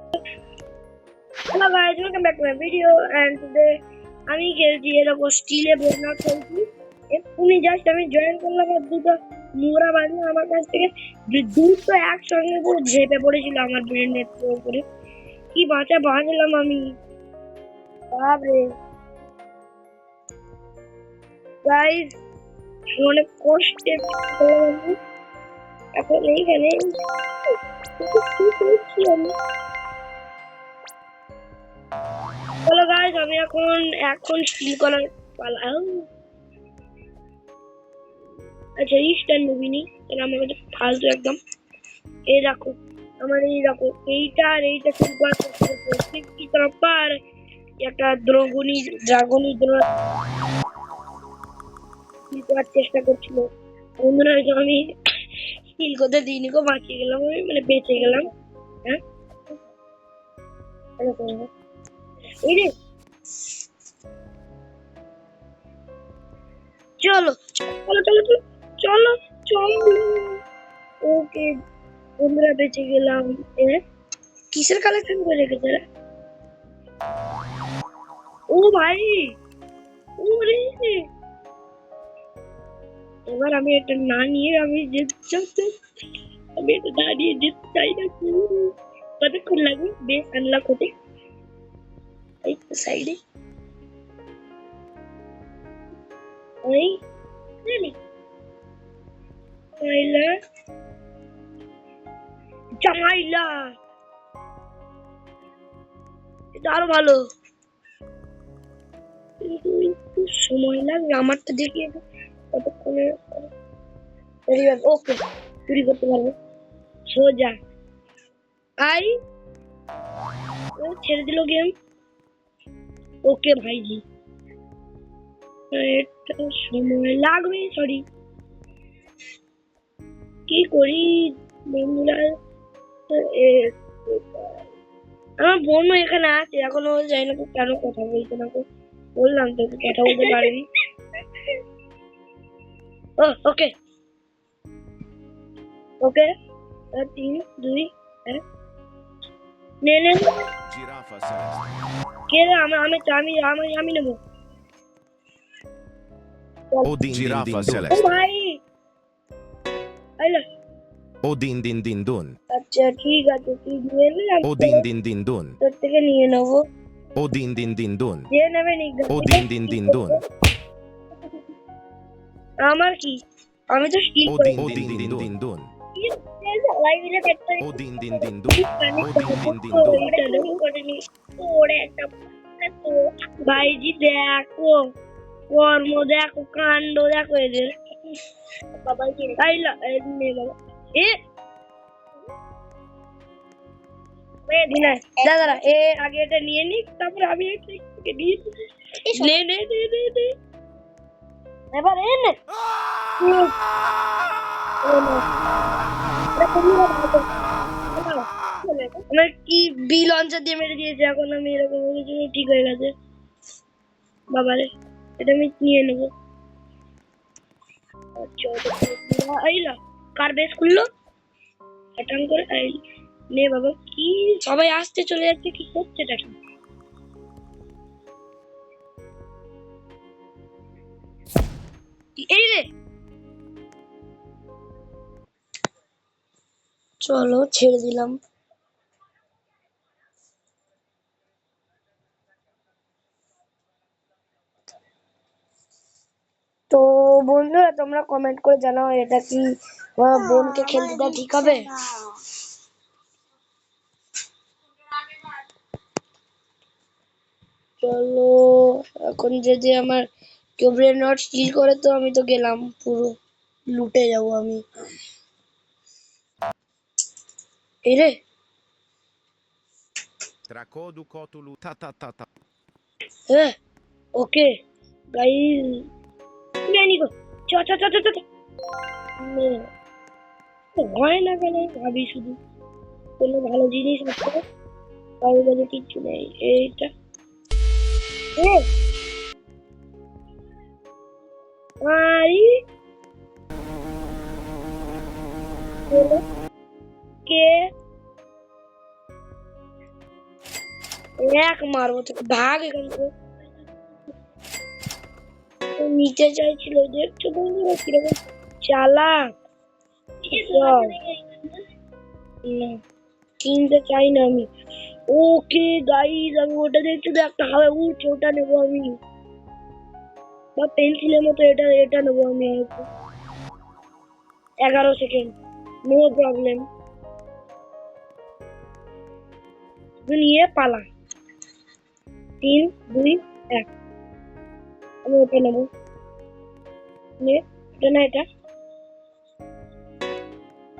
Hello guys, welcome back to my video and today আমি খেলছি এরকম স্টিলে বোর্ডনা খেলছি। এক্ষুনি জাস্ট আমি জয়েন করলাম আর দুটো মোরা বাজে আমার কাছ থেকে দুটো একসঙ্গে পুরো ঝেপে পড়েছিল আমার ব্রেনের উপরে। কি বাঁচা বাঁচলাম আমি, বাপরে গাইস, অনেক কষ্টে এখন এইখানে আমি। হ্যালো গাইস, আমি এখন স্টিল করার পালা। আচ্ছা ইস্টার্ন মুভি নি, তাহলে আমার কাছে ফালতু একদম। এই দেখো আমার, এই দেখো এইটা আর এইটা স্টিল করার পর একটা ড্রাগনি করার চেষ্টা করছিল। বন্ধুরা হয়তো আমি স্টিল করতে দিইনি গো, বাঁচিয়ে গেলাম আমি, মানে বেঁচে গেলাম। হ্যাঁ এই রে, চলো চলো চলো চলো চলো চলো। ওকে বন্ধুরা, বেঁচে গেলাম। কিসের কালেকশন করে রেখেছে? ও ভাই, ওরে এবার আমি এটা না নিয়ে আমি যেতে, আমি এটা না নিয়ে যেতে চাই না। কতক্ষণ লাগবে বেশ আনলক হতে? এই সাইডে ওই জামাইলা, এটা আরো ভালো, কিন্তু একটু সময় লাগবে আমারটা দেখি কতক্ষণে। ওকে চুরি করতে পারবো সোজা। আই ও ছেড়ে দিল গেম। ওকে ভাইজি, এটা সময় লাগবে, সরি। কি করি বন্ধুরা, আমার বোনও এখানে আছে, এখনো যাই না তো কেন কথা বলতে না। বললাম তো কথা বলতে পারবি। ও ওকে ওকে, 3 2 1 নে নে কে রে? আমি নেবো। Odin Giraffa ও Celeste. ভাই আইলা। Odin Din Din Dun. আচ্ছা ঠিক আছে, তুই নিয়ে নে, আমি Odin Din Din Dun. তোর থেকে নিয়ে নেবো। Odin Din Din Dun. যে নেবে নিক। Odin Din Din Dun. আমার কি, আমি তো স্টিল করে Odin Din Din Din Dun. Live এর একটা Odin Din Din Dun. Odin Din Din Dun. ভাইজি দেখো কর্ম, দেখো কাণ্ড, দেখো এদের। দাদা এ আগে এটা নিয়ে নিক, তারপরে আমি এবার আমার কি বি লঞ্চার দিয়ে মেরে দিয়েছে, এখন আমি এরকম কিছু ঠিক হয়ে গেছে। বাবারে, এটা আমি নিয়ে নেবো। আচ্ছা আইলা কার বেস খুললো হঠাৎ করে। নে বাবা, কি সবাই আসতে চলে যাচ্ছে, কি করছে এটা? এই রে, চলো ছেড়ে দিলাম। তো বন্ধুরা, তোমরা কমেন্ট করে জানাও এটা কি আমার বোনকে খেলতে দেওয়া ঠিক হবে? চলো এখন যদি আমার কেউ ব্রেন নট স্টিল করে তো আমি তো গেলাম, পুরো লুটে যাবো আমি। এই রে Tracodu Cotulu ta ta ta ta. হ্যাঁ ওকে গাইস, জানি গো, চ চ চ চ চ। হয় না কেন ভাবি, শুধু কোনো ভালো জিনিস আছে কারোর কাছে কিচ্ছু নেই। এইটা কে এক মারবো তোকে, ভাগ এখান থেকে। ও নিতে চাইছিল, দেখছো বন্ধুরা কিরকম চালাক। সব। না, কিনতে চাই না আমি। ওকে গাইস, আমি ওটা দেখছি তো একটা হাওয়ায় উঠছে, ওটা নেবো আমি। বা পেন্সিলের মতো এটা এটা নেবো আমি হয়তো। 11 সেকেন্ড, নো প্রবলেম। নিয়ে পালা। 3, 2, 1। আমি ওটা নেবো। নে, এটা না এটা।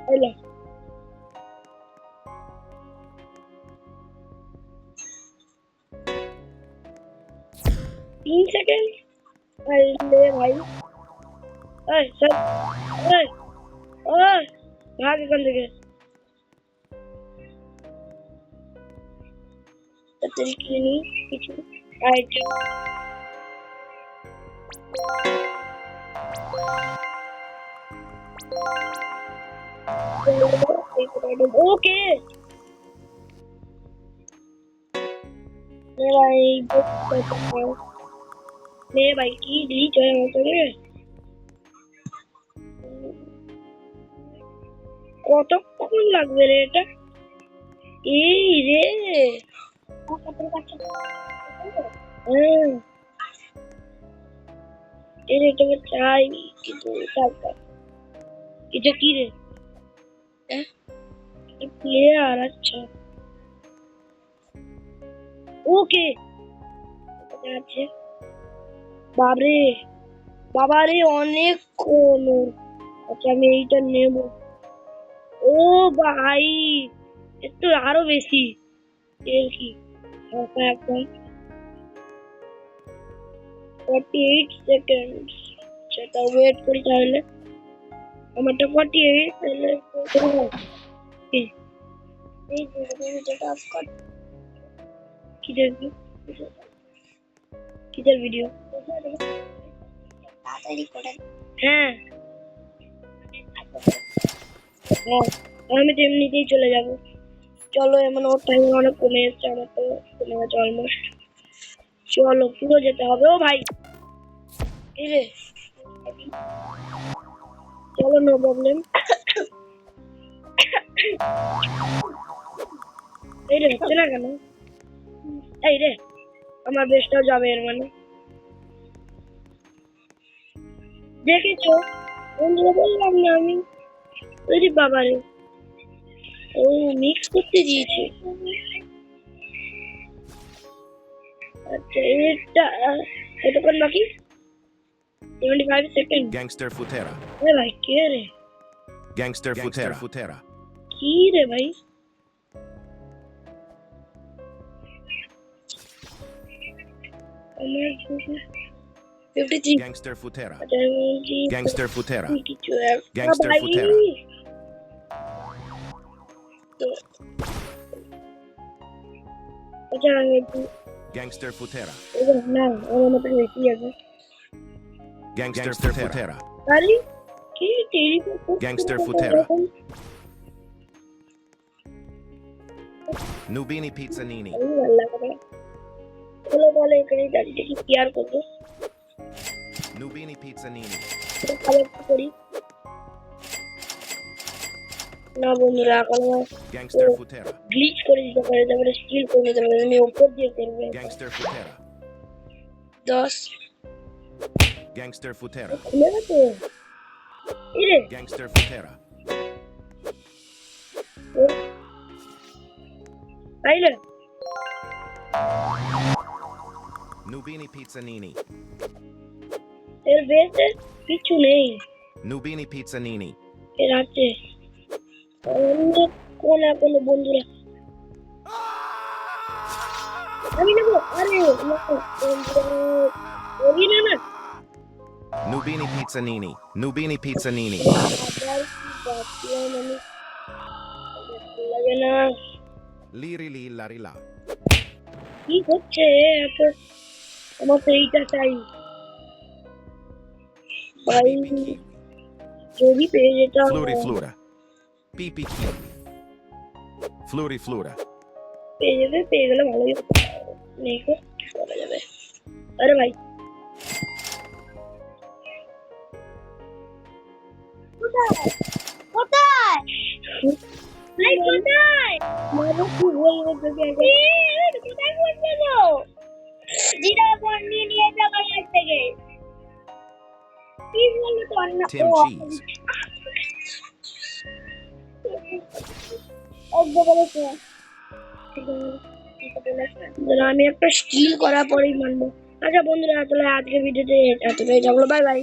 হইলো। 3 সেকেন্ড। আরে ভাই, এই সব, এই ওই ভাগ এখান থেকে। তাড়াতাড়ি কিনে নি কিছু আইটেম। ওকে ভাই, নে ভাই কি গ্লিচ হয় আমার সঙ্গে। কতক্ষণ লাগবে রে এটা? এই রে, হ্যাঁ এটা আমি চাই, কিন্তু এটা কি রে? প্লেয়ার, আচ্ছা ওকে আছে। বাবরে, বাবারে অনেক কোনো। আচ্ছা আমি এইটা নেব। ও ভাই, একটু আরো বেশি। এর কি হালকা একদম। 48 সেকেন্ড। সেটা ওয়েট করি তাহলে। আমারটা 48 তাহলে কি? এই ভিডিওটা অফ কর। কি দেখবি? কিসের ভিডিও? তাড়াতাড়ি করে। হ্যাঁ হ্যাঁ, আমি তো এমনিতেই চলে যাবো। চলো, এমন ওর টাইম অনেক কমে এসছে, আমার তো কমে গেছে অলমোস্ট। চলো পুরো যেতে হবে। ও ভাই, এই রে, চলো নো প্রবলেম। এই রে হচ্ছে না কেন? এই রে, আমার বেশটাও যাবে এর মানে। দেখেছো বন্ধুরা, বললাম না আমি। ওরে বাবা রে, ও মিক্স করতে দিয়েছে। আচ্ছা এটা কতক্ষণ বাকি? 75 সেকেন্ড। Gangster Futera. এ ভাই কে রে? Gangster Futera. কি রে ভাই? আমার 53। Gangster Futera. আচ্ছা আমি বলছি Gangster Futera. কিছু একটা Gangster ভাই। Futera. আচ্ছা আমি একটু Gangster Futera. না, আমার মতো বেশি আছে। Gangster Futera. আরে কি তেরি কো Gangster Futera. Nubini Pizzanini. আমি ভালো লাগে। চলো বলে এখানে দাঁড়িয়ে কি কেয়ার করবো। Nubini Pizzanini. খাবার করি না বন্ধুরা, এখন Gangster Futera. গ্লিচ করে দিতে পারে, তারপরে স্টিল করে দিতে পারে, আমি ওপর দিয়ে করবো। Gangster Futera. 10 Gangster Futera. খুলে গেছে। এরে Gangster Futera. তাইলে Nubini Pizzanini. এর বেশে কিছু নেই। Nubini Pizzanini. এর আছে অন্য কোন কোনো বন্ধুরা। আমি নেবো। আরে ওই না না। Nubini Pizzanini. Nubini Pizzanini. আবার কি বাঁচলাম আমি, লাগে না। Liri li la ri la. কি হচ্ছে এত? আমার তো এইটা চাই ভাই, যদি পেয়ে যেতাম। Flori Flora. Pipi Kiwi. Flori Flora. পেয়ে গেলে ভালোই হতো। নেই গো, চলে যাবে। আরে ভাই কোথায় কোথায় ভাই কোথায় মানে কি বলবো তোকে কোথায় বলছো গো জিরা ফোন নিয়ে যাও আমার কাছ থেকে কি বললো তো অন্য Tim Cheese. আমি একটা স্টিল করার পরেই মানবো। আচ্ছা বন্ধুরা, তাহলে আজকে ভিডিওতে এতটাই থাকলো। Bye bye.